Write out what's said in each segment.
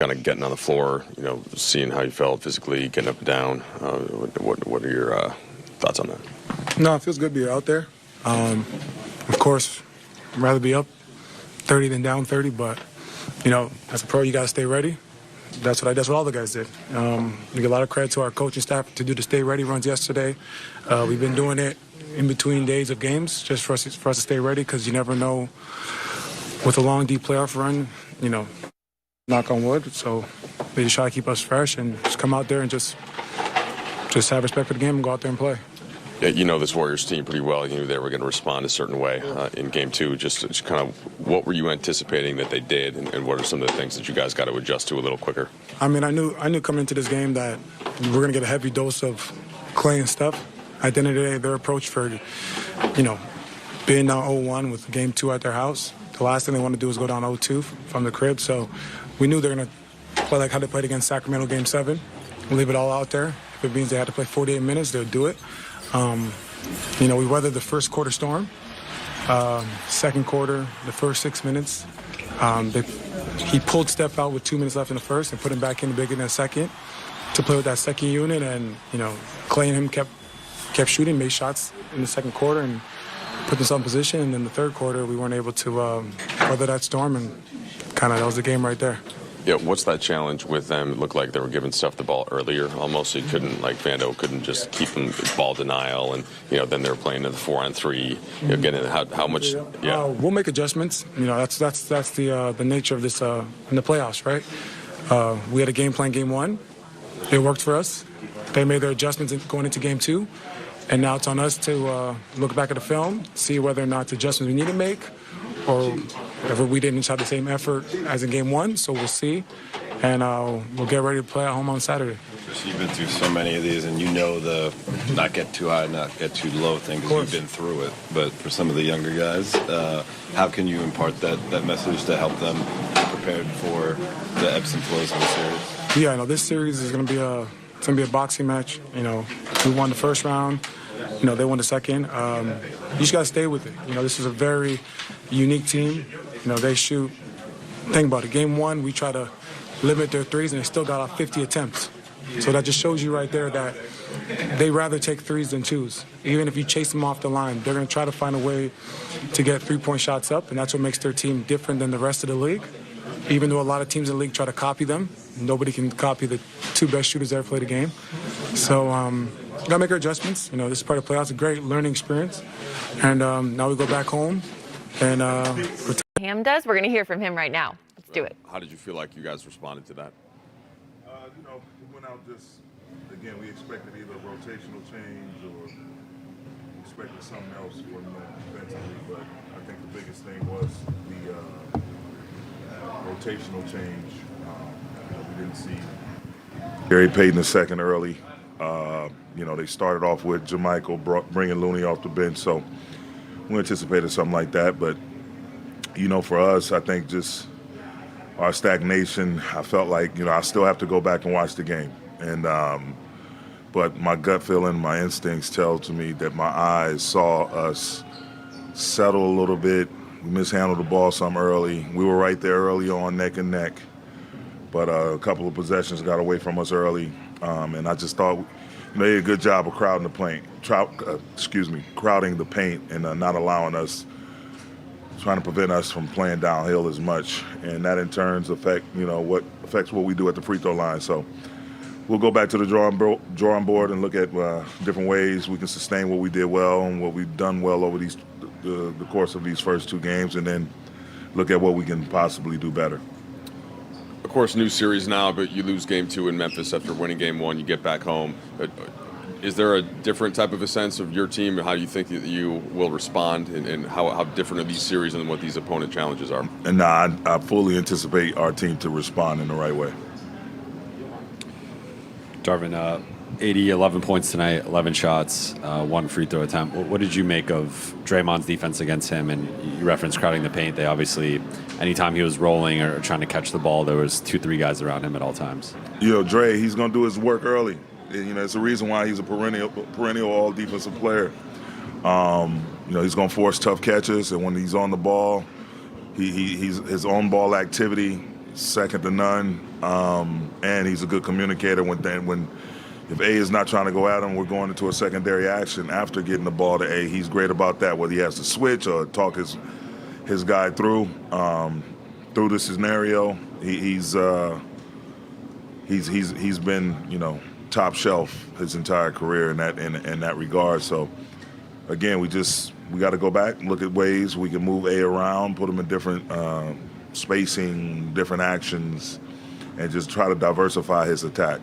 kind of getting on the floor, seeing how you felt physically, getting up and down. What are your thoughts on that? No, it feels good to be out there. Of course, I'd rather be up 30 than down 30, but, as a pro, you got to stay ready. That's what all the guys did. We give a lot of credit to our coaching staff to do the stay ready runs yesterday. We've been doing it in between days of games just for us to stay ready, because you never know with a long, deep playoff run, knock on wood. So they just try to keep us fresh and just come out there and just have respect for the game and go out there and play. Yeah, you know this Warriors team pretty well. You knew they were going to respond a certain way in Game 2. Just kind of what were you anticipating that they did, and what are some of the things that you guys got to adjust to a little quicker? I mean, I knew coming into this game that we're going to get a heavy dose of Clay and stuff. At the end of the day, their approach for, being down 0-1 with Game 2 at their house, the last thing they want to do is go down 0-2 from the crib. So we knew they're going to play like how they played against Sacramento Game 7, leave it all out there. If it means they had to play 48 minutes, they'll do it. We weathered the first quarter storm. Second quarter, the first 6 minutes, he pulled Steph out with 2 minutes left in the first and put him back in the beginning of the second to play with that second unit. And, Clay and him kept shooting, made shots in the second quarter and put themselves in position. And then the third quarter, we weren't able to weather that storm, and that was the game right there. Yeah, what's that challenge with them? It looked like they were giving Steph the ball earlier almost, so you couldn't, Vando couldn't just keep them ball denial, and, then they were playing in the 4-on-3, getting how much, yeah. We'll make adjustments. That's the nature of this in the playoffs, right? We had a game plan Game 1. It worked for us. They made their adjustments going into Game 2, and now it's on us to look back at the film, see whether or not the adjustments we need to make, or if we didn't have the same effort as in Game 1, so we'll see. And we'll get ready to play at home on Saturday. You've been through so many of these, and you know the not get too high, not get too low thing, because you've been through it. But for some of the younger guys, how can you impart that message to help them be prepared for the ebbs and flows of the series? Yeah, this series is going to be a boxing match. We won the first round. They won the second. You just got to stay with it. This is a very unique team. They shoot. Think about it. Game 1, we try to limit their threes, and they still got off 50 attempts. So that just shows you right there that they rather take threes than twos. Even if you chase them off the line, they're going to try to find a way to get three-point shots up, and that's what makes their team different than the rest of the league. Even though a lot of teams in the league try to copy them, nobody can copy the two best shooters that ever played a game. So got to make our adjustments. This is part of the playoffs. A great learning experience. And now we go back home and Ham does. We're going to hear from him right now. Let's do it. How did you feel like you guys responded to that? We went out again, we expected either a rotational change or expected something else for defensively, but I think the biggest thing was the rotational change. We didn't see Gary Payton II early. They started off with JaMychal bringing Looney off the bench, so we anticipated something like that. But, for us, I think just our stagnation, I felt like, I still have to go back and watch the game. And but my gut feeling, my instincts tell to me that my eyes saw us settle a little bit. We mishandled the ball some early. We were right there early on, neck and neck. But a couple of possessions got away from us early. And I just thought we made a good job of crowding the paint and not allowing us, trying to prevent us from playing downhill as much. And that in turns affects what we do at the free throw line. So we'll go back to the drawing board and look at different ways we can sustain what we did well and what we've done well over the course of these first two games, and then look at what we can possibly do better. Of course, new series now, but you lose Game 2 in Memphis after winning Game 1. You get back home. Is there a different type of a sense of your team, and how you think that you will respond, and how different are these series and what these opponent challenges are? And I fully anticipate our team to respond in the right way. Darvin, 11 points tonight, 11 shots, one free throw attempt. What did you make of Draymond's defense against him? And you referenced crowding the paint. They obviously, anytime he was rolling or trying to catch the ball, there was 2-3 guys around him at all times. Dre, he's going to do his work early. It's a reason why he's a perennial all-defensive player. He's going to force tough catches, and when he's on the ball, his on-ball activity second to none, and he's a good communicator. If A is not trying to go at him, we're going into a secondary action after getting the ball to A. He's great about that, whether he has to switch or talk his guy through the scenario. He's been top shelf his entire career in that regard. So again, we got to go back and look at ways we can move A around, put him in different spacing, different actions, and just try to diversify his attack.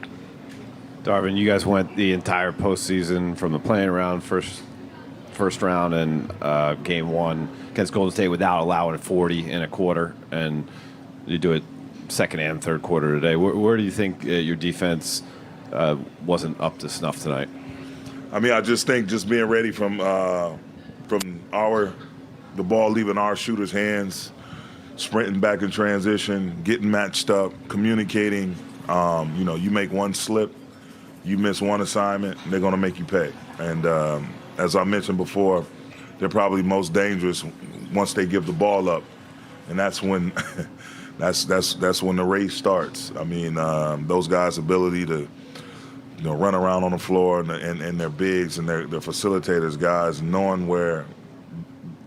Darvin, you guys went the entire postseason from the playing round, first round, and game one against Golden State without allowing 40 in a quarter, and you do it second and third quarter today. Where do you think your defense wasn't up to snuff tonight? I mean, I just think just being ready from the ball leaving our shooters' hands, sprinting back in transition, getting matched up, communicating. You make one slip, you miss one assignment, they're going to make you pay. And as I mentioned before, they're probably most dangerous once they give the ball up, and that's when that's when the race starts. I mean, those guys' ability to run around on the floor and their bigs and their facilitators, guys, knowing where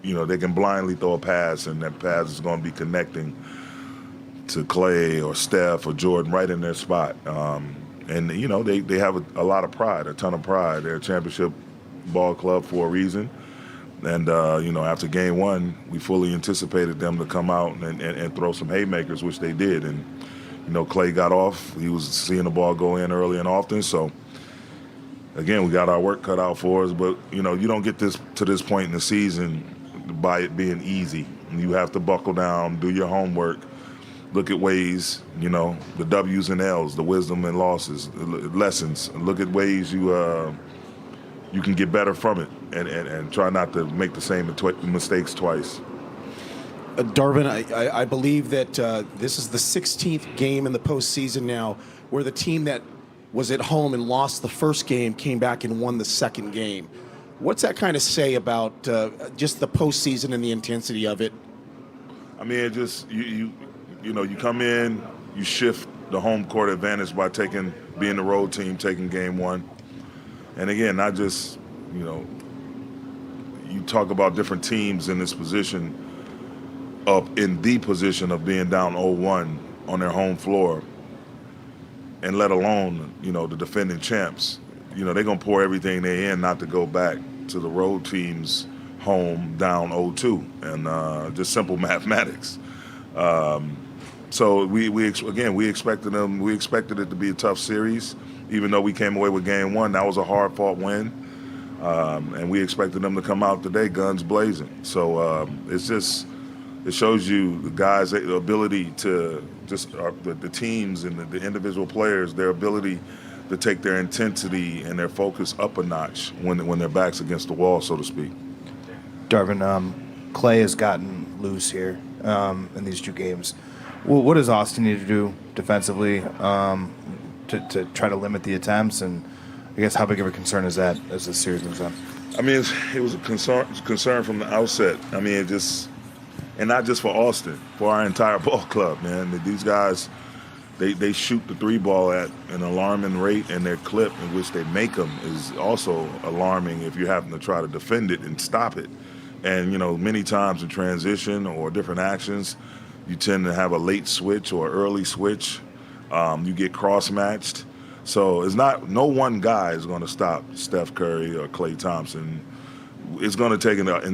they can blindly throw a pass, and that pass is going to be connecting to Clay or Steph or Jordan right in their spot. And they have a lot of pride, a ton of pride. They're a championship ball club for a reason. And after game one, we fully anticipated them to come out and throw some haymakers, which they did. And Clay got off. He was seeing the ball go in early and often. So again, we got our work cut out for us. But you don't get to this point in the season by it being easy. You have to buckle down, do your homework, look at ways, the W's and L's, the wisdom and losses, lessons. Look at ways you can get better from it, and try not to make the same mistakes twice. Darvin, I believe that this is the 16th game in the postseason now where the team that was at home and lost the first game came back and won the second game. What's that kind of say about just the postseason and the intensity of it? I mean, it just you come in, you shift the home court advantage by being the road team, taking game one. And again, not just, you talk about different teams in this position, in the position of being down 0-1 on their home floor, and let alone, the defending champs. They're going to pour everything they're in not to go back to the road team's home down 0-2, and just simple mathematics. So we expected them. We expected it to be a tough series. Even though we came away with game one, that was a hard-fought win, and we expected them to come out today guns blazing. So it shows you the guys' ability to the teams and the individual players, their ability to take their intensity and their focus up a notch when their back's against the wall, so to speak. Darvin, Clay has gotten loose here in these two games. Well, what does Austin need to do defensively to try to limit the attempts, and I guess how big of a concern is that as the series moves on? I mean, it was a concern from the outset. I mean, and not just for Austin, for our entire ball club, man. These guys, they shoot the three ball at an alarming rate, and their clip in which they make them is also alarming if you happen to try to defend it and stop it. And, many times in transition or different actions, you tend to have a late switch or early switch. You get cross-matched. So no one guy is going to stop Steph Curry or Klay Thompson. It's going to take an entire